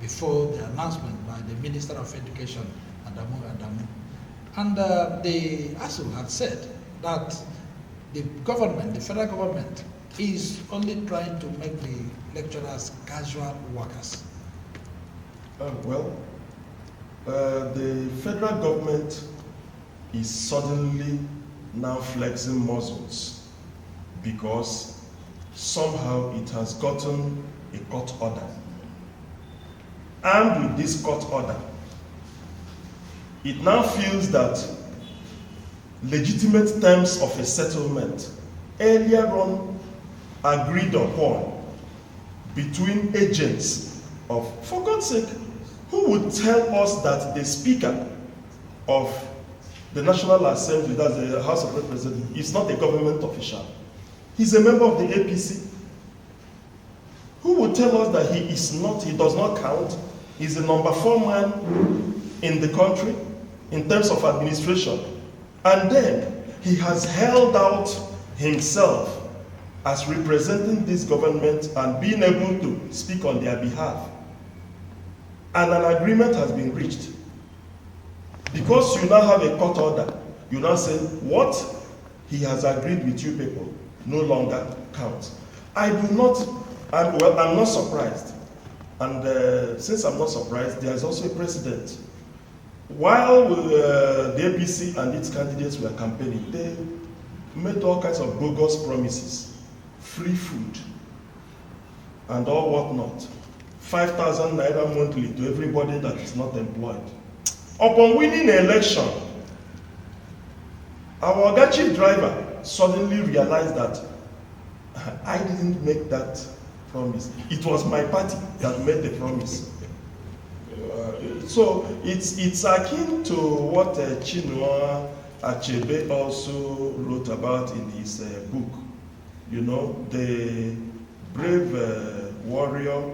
before the announcement by the Minister of Education, Adamu. And the ASU had said that the government, the federal government, is only trying to make the lecturers casual workers. The federal government is suddenly now flexing muscles because somehow it has gotten a court order. And with this court order, it now feels that legitimate terms of a settlement earlier on agreed upon between agents of, for God's sake, who would tell us that the Speaker of the National Assembly, that's the House of Representatives, is not a government official? He's a member of the APC. Who would tell us that he does not count? He's the number 4 man in the country in terms of administration. And then he has held out himself as representing this government and being able to speak on their behalf. And an agreement has been reached. Because you now have a court order, you now say what he has agreed with you people no longer counts. I'm not surprised. And since I'm not surprised, there is also a precedent. While the APC and its candidates were campaigning, they made all kinds of bogus promises, free food, and all whatnot. 5,000 naira monthly to everybody that is not employed. Upon winning the election, our Oga chief driver suddenly realized that I didn't make that promise. It was my party that made the promise. So it's akin to what Chinua Achebe also wrote about in his book. You know, the brave warrior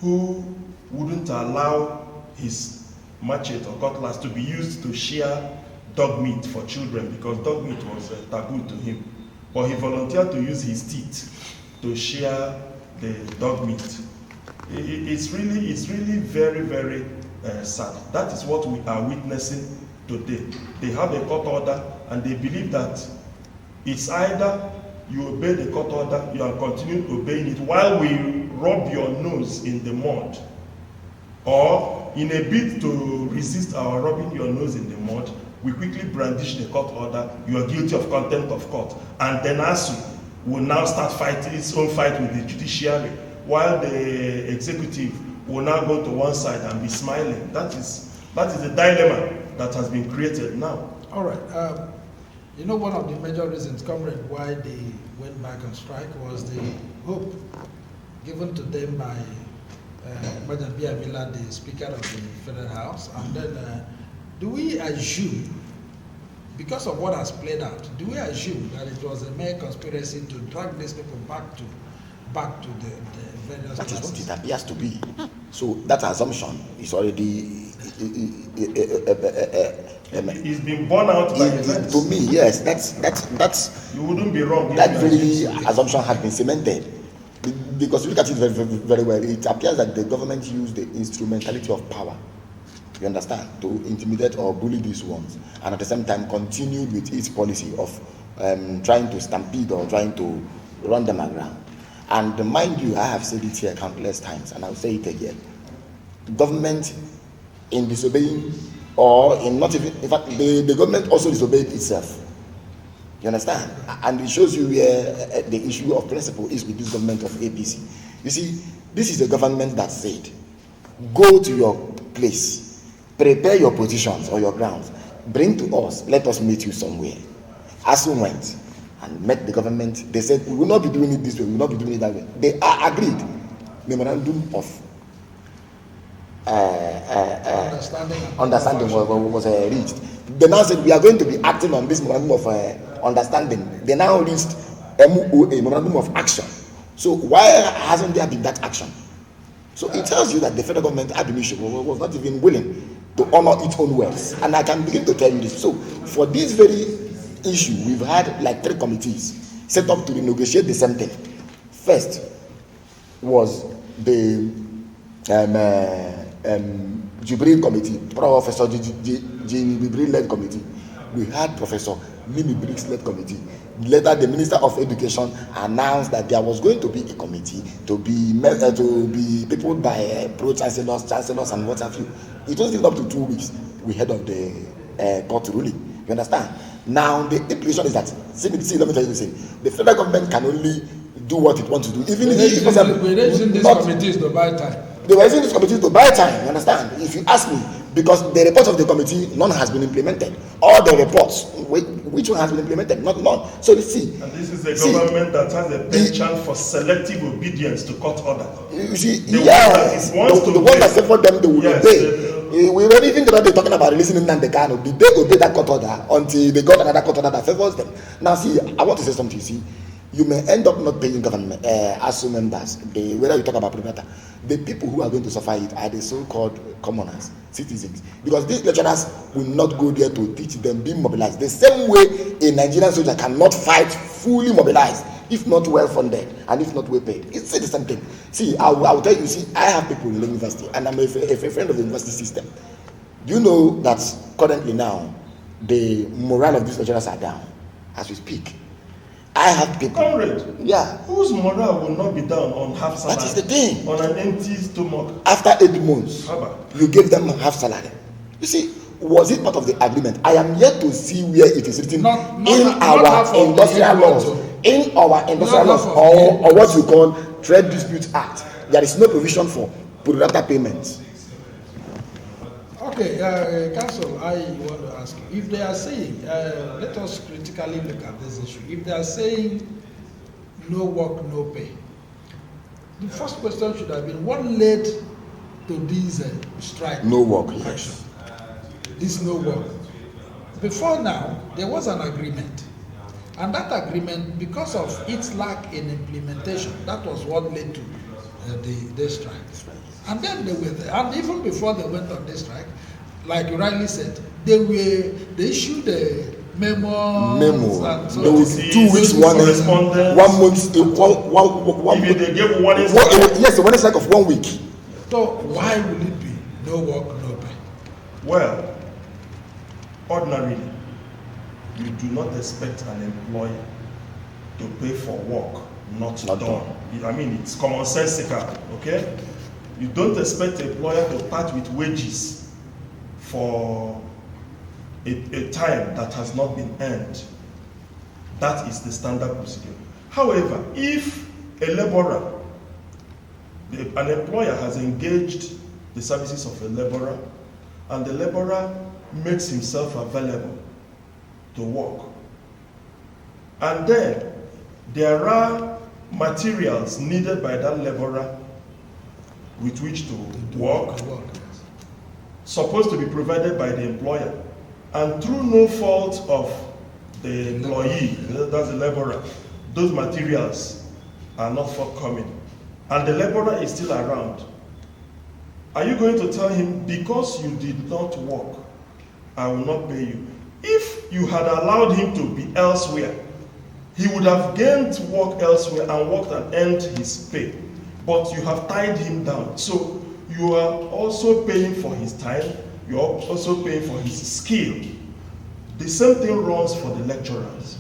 who wouldn't allow his machete or cutlass to be used to shear dog meat for children because dog meat was taboo to him. But he volunteered to use his teeth to shear the dog meat. It's really very, very sad. That is what we are witnessing today. They have a court order and they believe that it's either you obey the court order, you are continuing obeying it while we rub your nose in the mud, or in a bid to resist our rubbing your nose in the mud, we quickly brandish the court order, you are guilty of contempt of court. And then ASU will now start fighting its own fight with the judiciary, while the executive will now go to one side and be smiling. That is the dilemma that has been created now. All right. You know, one of the major reasons, comrade, why they went back on strike was the hope given to them by Madam Biamila, the Speaker of the Federal House. And then, do we assume, because of what has played out, do we assume that it was a mere conspiracy to drag these people back to the various That is classes? what it appears to be. So that assumption is already It's been borne out by events. to me, yes, that's You wouldn't be wrong. that very assumption has been cemented. Because you look at it very, very, very well, it appears that the government used the instrumentality of power, you understand, to intimidate or bully these ones, and at the same time continued with its policy of trying to stampede or trying to run them aground. And mind you, I have said it here countless times, and I'll say it again. Government, in disobeying, or in not even, in fact, the government also disobeyed itself. You understand? And it shows you where the issue of principle is with this government of APC. You see, this is a government that said, go to your place, prepare your positions or your grounds, bring to us, let us meet you somewhere. ASU went and met the government. They said, we will not be doing it this way, we will not be doing it that way. They are agreed. Memorandum of understanding was reached. They now said, we are going to be acting on this memorandum of understanding. They now reached MOA, memorandum of action. So why hasn't there been that action? So it tells you that the federal government was not even willing to honor its own words. And I can begin to tell you this. So for this very issue, we've had like 3 committees set up to renegotiate the same thing. First was the Jibril committee, Professor Jibril led committee. We had Professor Mimi Briggs led committee. Later, the Minister of Education announced that there was going to be a committee to be peopled by pro-chancellors, chancellors, and what have you. It was even up to 2 weeks. We heard of the court ruling. You understand? Now, the implication is that, see, let me tell you something. The federal government can only do what it wants to do. Even if we're using these committees to buy time. They were using these committees to buy time, you understand? If you ask me, because the reports of the committee, none has been implemented. All the reports, which one has been implemented? None. So let's see. And this is a government that has a penchant for selective obedience to court order. You see, the one that favored them, they will obey. We were even talking about releasing Nnamdi Kanu. Did they obey that court order until they got another court order that favors them? Now, see, I want to say something. You see, you may end up not paying government ASU members. Whether you talk about private, the people who are going to suffer it are the so-called commoners, citizens, because these lecturers will not go there to teach them, be mobilized. The same way a Nigerian soldier cannot fight fully mobilized if not well funded and if not well paid. It's the same thing. See, I will tell you. See, I have people in the university, and I'm a friend of the university system. Do you know that currently now the morale of these lecturers are down as we speak? I have people. Comrade, yeah. Whose morale will not be down on half salary? That is the thing. On an empty stomach. After 8 months, you gave them half salary. You see, was it part of the agreement? I am yet to see where it is written in our industrial laws, or what you call Trade Disputes Act. There is no provision for pro rata payments. Okay, Council, I want to ask you, if they are saying, let us critically look at this issue. If they are saying no work, no pay, the first question should have been, what led to this strike? No work, yes. This no work. Before now, there was an agreement. And that agreement, because of its lack in implementation, that was what led to the strike. And then they were there. And even before they went on this strike, like you rightly said, they issued a memo. And so there was 2 weeks, 1 month, 1 If they gave warning, yes, the warning strike of 1 week. So why would it be no work, no pay? Well, ordinarily, you do not expect an employer to pay for work not done. I mean, it's commonsensical, okay? You don't expect the employer to part with wages for a time that has not been earned. That is the standard procedure. However, if a laborer, an employer has engaged the services of a laborer, and the laborer makes himself available to work, and then there are materials needed by that laborer with which to work, supposed to be provided by the employer, and through no fault of the employee, that's the laborer, those materials are not forthcoming, and the laborer is still around, are you going to tell him, because you did not work, I will not pay you? If you had allowed him to be elsewhere, he would have gained work elsewhere and worked and earned his pay. But you have tied him down. So you are also paying for his time, you are also paying for his skill. The same thing runs for the lecturers.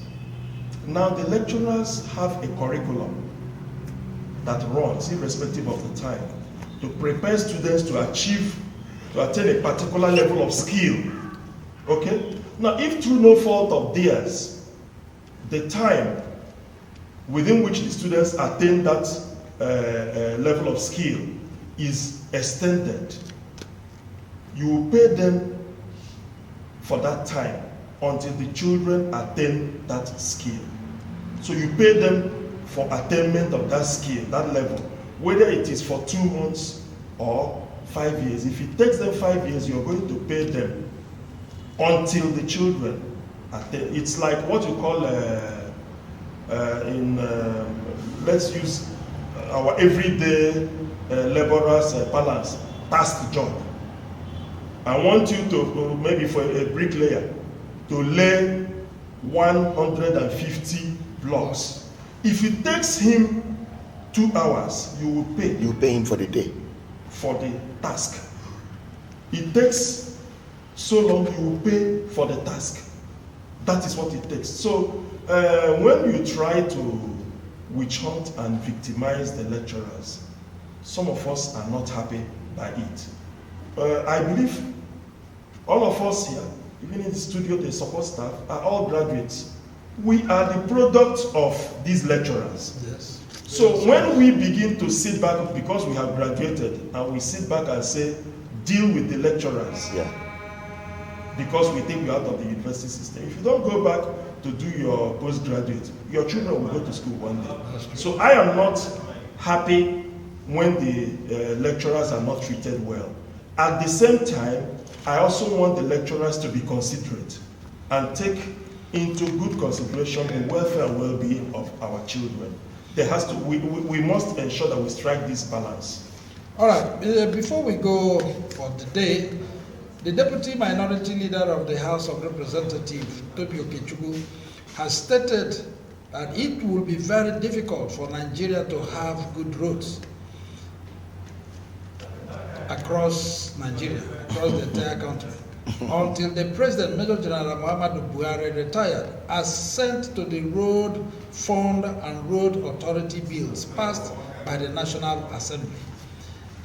Now the lecturers have a curriculum that runs irrespective of the time to prepare students to attain a particular level of skill. Okay? Now if through no fault of theirs, the time within which the students attain that level of skill is extended, you will pay them for that time until the children attain that skill. So you pay them for attainment of that skill, that level, whether it is for 2 months or 5 years. If it takes them 5 years, you're going to pay them until the children attain. It's like what you call let's use our everyday laborers balance, task job. I want you to, maybe for a bricklayer, to lay 150 blocks. If it takes him 2 hours, you will pay. You pay him for the day. For the task. It takes so long, you will pay for the task. That is what it takes. So when you try to witch hunt and victimize the lecturers, some of us are not happy by it. I believe all of us here, even in the studio, the support staff, are all graduates. We are the product of these lecturers. Yes. So when we begin to sit back, because we have graduated, and we sit back and say, deal with the lecturers, because we think we're out of the university system. If you don't go back to do your postgraduate, your children will go to school one day. So I am not happy when the lecturers are not treated well. At the same time, I also want the lecturers to be considerate and take into good consideration the welfare and well-being of our children. There has to, we must ensure that we strike this balance. All right, before we go for the day, the Deputy Minority Leader of the House of Representatives, Tobi Okechukwu, has stated that it will be very difficult for Nigeria to have good roads across Nigeria, across the entire country, until the President, Major General Muhammadu Buhari, retired, has sent to the Road Fund and Road Authority bills passed by the National Assembly.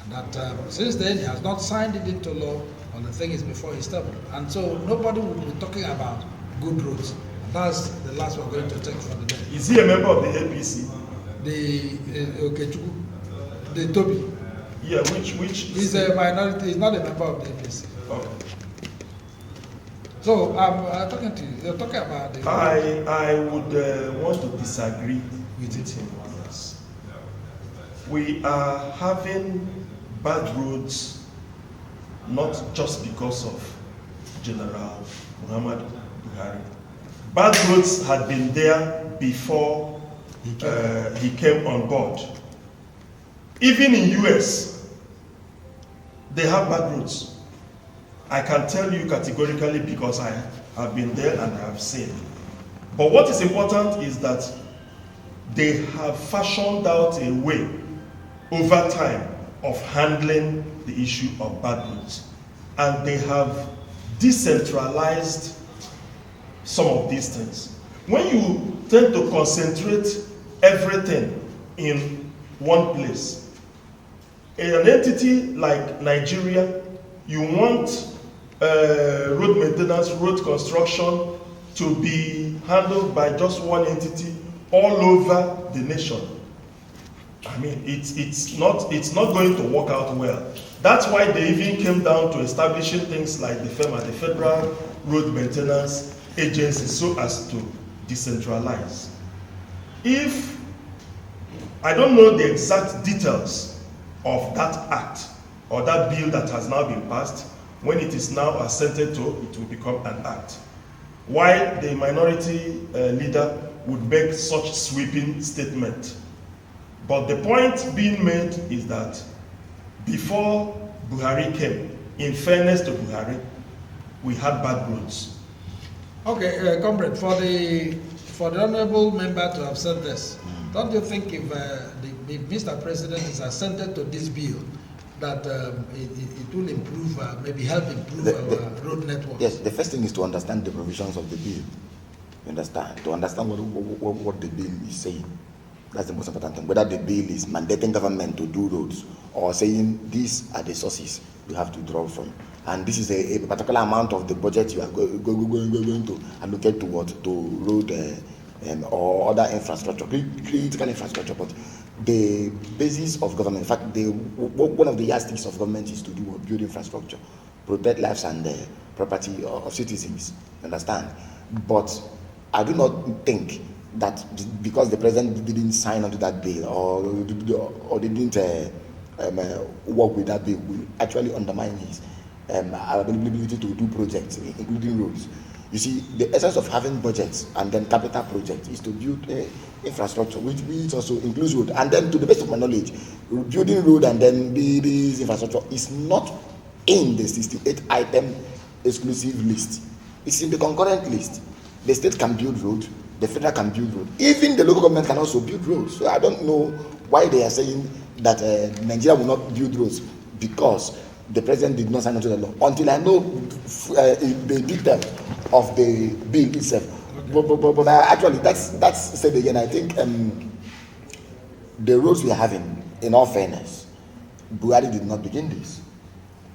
And that since then, he has not signed it into law, and the thing is before his term. And so nobody will be talking about good roads. And that's the last we're going to take for the day. Is he a member of the APC? The Okechukwu, the Tobi. Yeah, which? He's a minority, he's not a member of the APC. Okay. So I'm talking to you. You're talking about the. I would want to disagree with him. Yes. We are having bad roads, not just because of General Muhammadu Buhari. Bad roads had been there before he came on board. Even in US, they have bad roads. I can tell you categorically because I have been there and I have seen. But what is important is that they have fashioned out a way over time of handling the issue of bad roads. And they have decentralized some of these things. When you tend to concentrate everything in one place, an entity like Nigeria, you want road maintenance, road construction to be handled by just one entity all over the nation. I mean, it's not going to work out well. That's why they even came down to establishing things like the FEMA, the Federal Road Maintenance Agency, so as to decentralize. If I don't know the exact details of that act or that bill that has now been passed, when it is now assented to, it will become an act. Why the minority leader would make such sweeping statement. But the point being made is that before Buhari came, in fairness to Buhari, we had bad roads. Okay, comrade, for the honourable member to have said this, don't you think if Mr. President is assented to this bill, that it will improve, maybe help improve our road network? Yes, the first thing is to understand the provisions of the bill. You understand? To understand what the bill is saying. That's the most important thing. Whether the bill is mandating government to do roads or saying these are the sources you have to draw from. And this is a particular amount of the budget you are going to allocate to road or other infrastructure, critical infrastructure. But the basis of government, in fact, one of the yardsticks of government is to do build infrastructure, protect lives and property of citizens. Understand? But I do not think that because the president didn't sign onto that bill or didn't work with that bill will actually undermine his ability to do projects, including roads. You see, the essence of having budgets and then capital projects is to build infrastructure, which also includes road. And then, to the best of my knowledge, building road and then this infrastructure is not in the 68-item exclusive list. It's in the concurrent list. The state can build road, the federal can build road. Even the local government can also build roads. So I don't know why they are saying that Nigeria will not build roads because the president did not sign onto the law. Until I know the detail of the bill itself. Okay. But actually, that's said again. I think the roads we are having, in all fairness, Buhari did not begin this.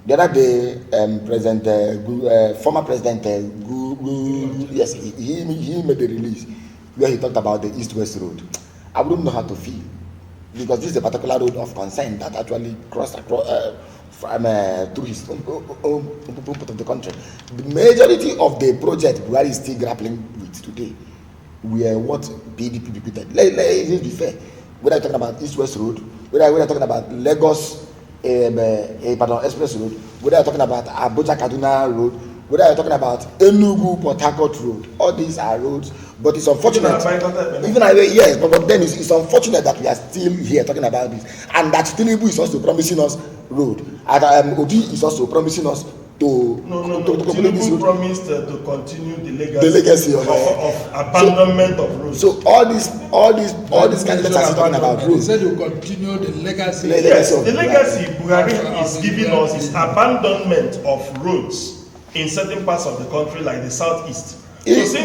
The other day, former President yes, he made a release where he talked about the East-West Road. I wouldn't know how to feel because this is a particular road of concern that actually crossed across through his own part of the country. The majority of the project Buhari is still grappling with today were what PDP bequeathed. Let's be fair. Whether you're talking about East-West Road, whether you're talking about Lagos Express Road, whether you're talking about Abuja Kaduna Road, whether you're talking about Enugu Port Harcourt Road, all these are roads. But it's unfortunate. Yes, but then it's unfortunate that we are still here talking about this, and that Tinibu'S is also promising us road, and Odi is also promising us to Tinibu promised to continue the legacy of abandonment of roads. So all these candidates are talking about roads. He said you continue the legacy. Yes, the legacy Buhari is giving us is abandonment of roads in certain parts of the country, like the southeast. So since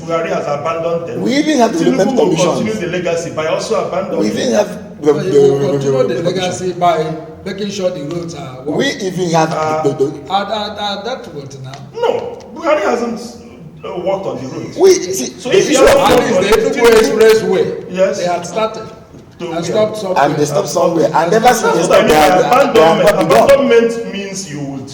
Buhari has abandoned them, we even have the development Tinubu will commission. continue the legacy by also abandoning. We even have the legacy by making sure the roads are. We even have that what now? No, Buhari hasn't worked on the roads. So if you have the Tinibu Expressway, yes, they had started and stopped somewhere. And they stopped somewhere. And never since they stopped, abandonment means you would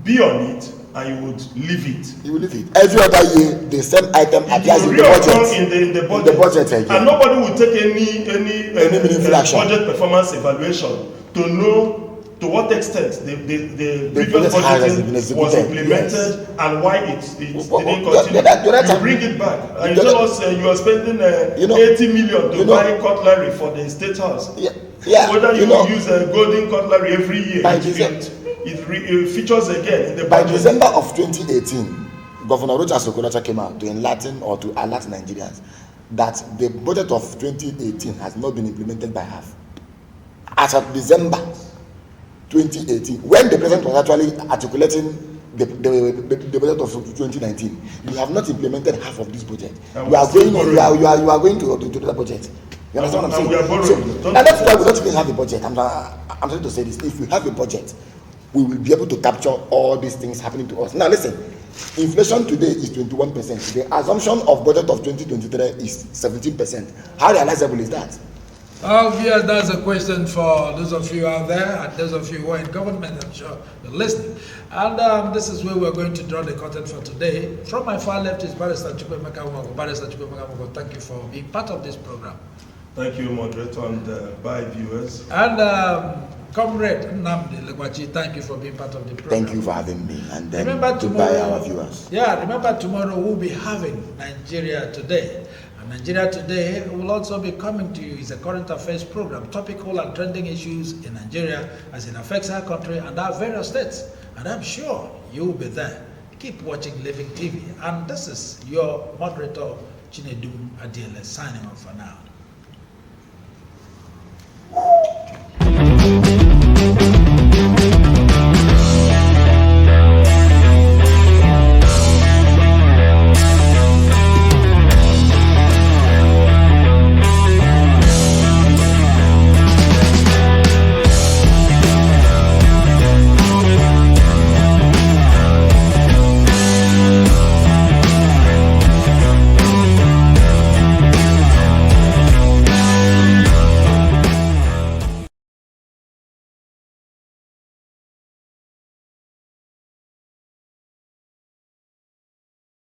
be on it and you would leave it. You will leave it. Every other year, the same item appears in the budget. In the budget again. And nobody will take any meaningful action. Budget performance evaluation to know to what extent the previous budgeting was implemented, yes, and why it didn't continue. You bring it back. And you tell us you are spending 80 million to buy cutlery for the State House. Yeah. Whether you use a golden cutlery every year. It features again in the budget. By December of 2018, Governor Rochas Okorocha came out to enlighten or to alert Nigerians that the budget of 2018 has not been implemented by half. As of December 2018, when the president was actually articulating the budget of 2019, you have not implemented half of this budget. You are going to the budget. You understand what I'm And saying? we are borrowing. So, and that's why we don't even have a budget. I'm trying to say this. If we have a budget, we will be able to capture all these things happening to us. Now listen, inflation today is 21%. The assumption of budget of 2023 is 17%. How realizable is that? Obviously, that's a question for those of you out there and those of you who are in government. I'm sure you're listening. And this is where we're going to draw the content for today. From my far left is Barrister Chukwemeka Umago. Barrister Chukwemeka Umago, thank you for being part of this program. Thank you, moderator, and bye, viewers. And Comrade Nnamdi Legwachi, thank you for being part of the program. Thank you for having me. And then Remember goodbye, tomorrow, our viewers. Yeah, remember tomorrow we'll be having Nigeria Today. And Nigeria Today will also be coming to you. It's a current affairs program, topical and trending issues in Nigeria as it affects our country and our various states. And I'm sure you'll be there. Keep watching Living TV. And this is your moderator, Chinedum Adiele, signing off for now.